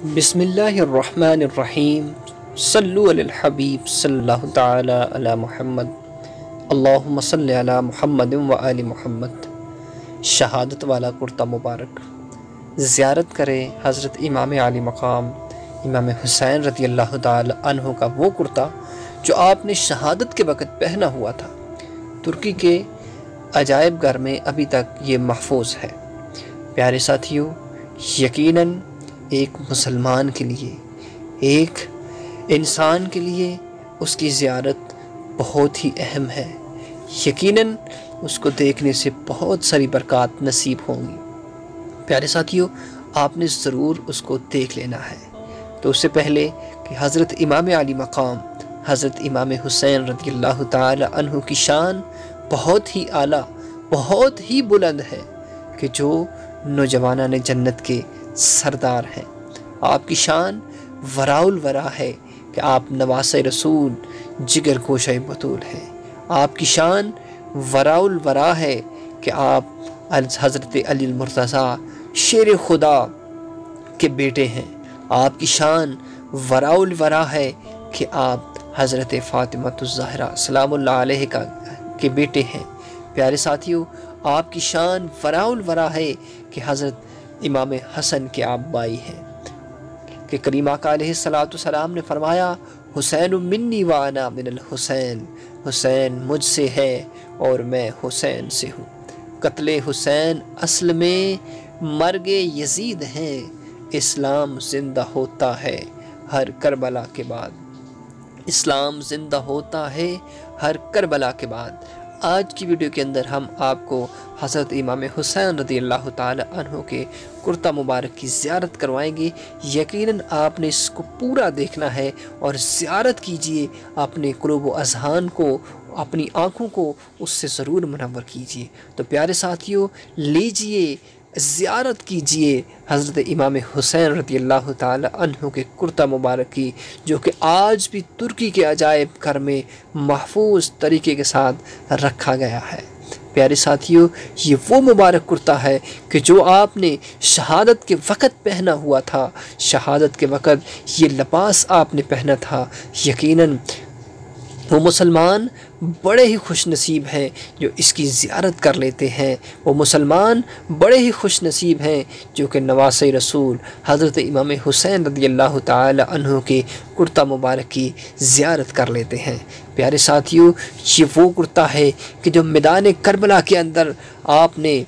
بسم اللہ الرحمن الرحیم صلو علی الحبیب صلی اللہ تعالی علی محمد اللہم صلی علی محمد و آل محمد۔ شہادت والا کرتہ مبارک زیارت کرے حضرت امام علی مقام امام حسین رضی اللہ تعالی عنہ کا وہ کرتہ جو آپ نے شہادت کے وقت پہنا ہوا تھا۔ ترکی کے عجائب گھر میں ابھی تک یہ محفوظ ہے۔ پیارے ساتھیوں، یقیناً ایک مسلمان کے لیے، ایک انسان کے لیے اس کی زیارت بہت ہی اہم ہے۔ یقیناً اس کو دیکھنے سے بہت ساری برکات نصیب ہوں گی۔ پیارے ساتھیوں، آپ نے ضرور اس کو دیکھ لینا ہے۔ تو اس سے پہلے کہ حضرت امام علی مقام حضرت امام حسین رضی اللہ تعالی عنہ کی شان بہت ہی اعلیٰ، بہت ہی بلند ہے کہ جو نوجوانان جنت کے سردار ہیں۔ آپ کی شان وراء الورا ہے کہ آپ نواسۂ رسول جگر گوشہ بطول ہیں۔ آپ کی شان وراء الورا ہے کہ آپ حضرت علی المرتضیٰ شیر خدا کے بیٹے ہیں۔ آپ کی شان وراء الورا ہے کہ آپ حضرت فاطمہ الزہرا سلام اللہ علیہ کے بیٹے ہیں۔ پیارے ساتھیوں، آپ کی شان وراء الورا ہے کہ حضرت امام حسن کے آپ بائی ہیں، کہ کریم آقا علیہ السلام نے فرمایا حسین منی وانا من الحسین، حسین مجھ سے ہے اور میں حسین سے ہوں۔ قتل حسین اصل میں مرگ یزید ہیں، اسلام زندہ ہوتا ہے ہر کربلا کے بعد، اسلام زندہ ہوتا ہے ہر کربلا کے بعد۔ آج کی ویڈیو کے اندر ہم آپ کو حضرت امام حسین رضی اللہ تعالی عنہ کے کرتہ مبارک کی زیارت کروائیں گے۔ یقیناً آپ نے اس کو پورا دیکھنا ہے اور زیارت کیجئے، اپنے قلوب و اذہان کو، اپنی آنکھوں کو اس سے ضرور منور کیجئے۔ تو پیارے ساتھیوں، لیجئے زیارت کیجئے حضرت امام حسین رضی اللہ تعالی عنہ کے کرتہ مبارک کی، جو کہ آج بھی ترکی کے عجائب گھر میں محفوظ طریقے کے ساتھ رکھا گیا ہے۔ پیارے ساتھیوں، یہ وہ مبارک کرتہ ہے کہ جو آپ نے شہادت کے وقت پہنا ہوا تھا، شہادت کے وقت یہ لباس آپ نے پہنا تھا۔ یقیناً وہ مسلمان بڑے ہی خوش نصیب ہیں جو اس کی زیارت کر لیتے ہیں، وہ مسلمان بڑے ہی خوش نصیب ہیں جو کہ نواسۂ رسول حضرت امام حسین رضی اللہ تعالی عنہ کے کرتہ مبارک کی زیارت کر لیتے ہیں۔ پیارے ساتھیوں، یہ وہ کرتہ ہے کہ جو میدان کربلا کے اندر آپ نے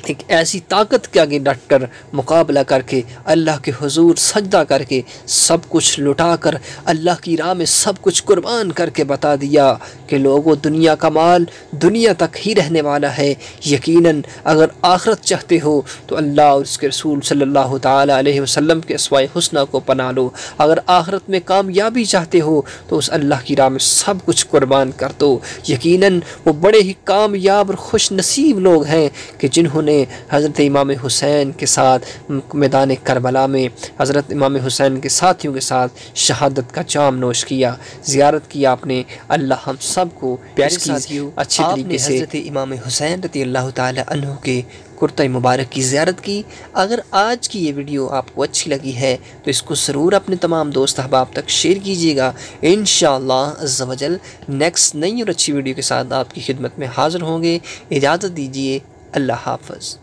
ایک ایسی طاقت کے آگے ڈٹ کر مقابلہ کر کے اللہ کے حضور سجدہ کر کے سب کچھ لٹا کر اللہ کی راہ میں سب کچھ قربان کر کے بتا دیا کہ لوگوں، دنیا کا مال دنیا تک ہی رہنے والا ہے۔ یقیناً اگر آخرت چاہتے ہو تو اللہ اور اس کے رسول صلی اللہ تعالی علیہ وسلم کے اسماء حسنہ کو پنا لو، اگر آخرت میں کامیابی چاہتے ہو تو اس اللہ کی راہ میں سب کچھ قربان کر دو۔ یقیناً وہ بڑے ہی کامیاب اور خوش نصیب لوگ ہیں کہ جنہوں نے حضرت امام حسین کے ساتھ میدان کربلا میں حضرت امام حسین کے ساتھیوں کے ساتھ شہادت کا جام نوش کیا، زیارت کی آپ نے۔ اللہ ہم سب کو پیارے ساتھیوں اچھے طریقے سے حضرت امام حسین رضی اللہ تعالی عنہ کے کرتہ مبارک کی زیارت کی۔ اگر آج کی یہ ویڈیو آپ کو اچھی لگی ہے تو اس کو ضرور اپنے تمام دوست احباب تک شیئر کیجیے گا۔ انشاءاللہ عز و جل نیکسٹ نئی اور اچھی ویڈیو کے ساتھ آپ کی خدمت میں حاضر ہوں گے۔ اجازت دیجیے، اللہ حافظ۔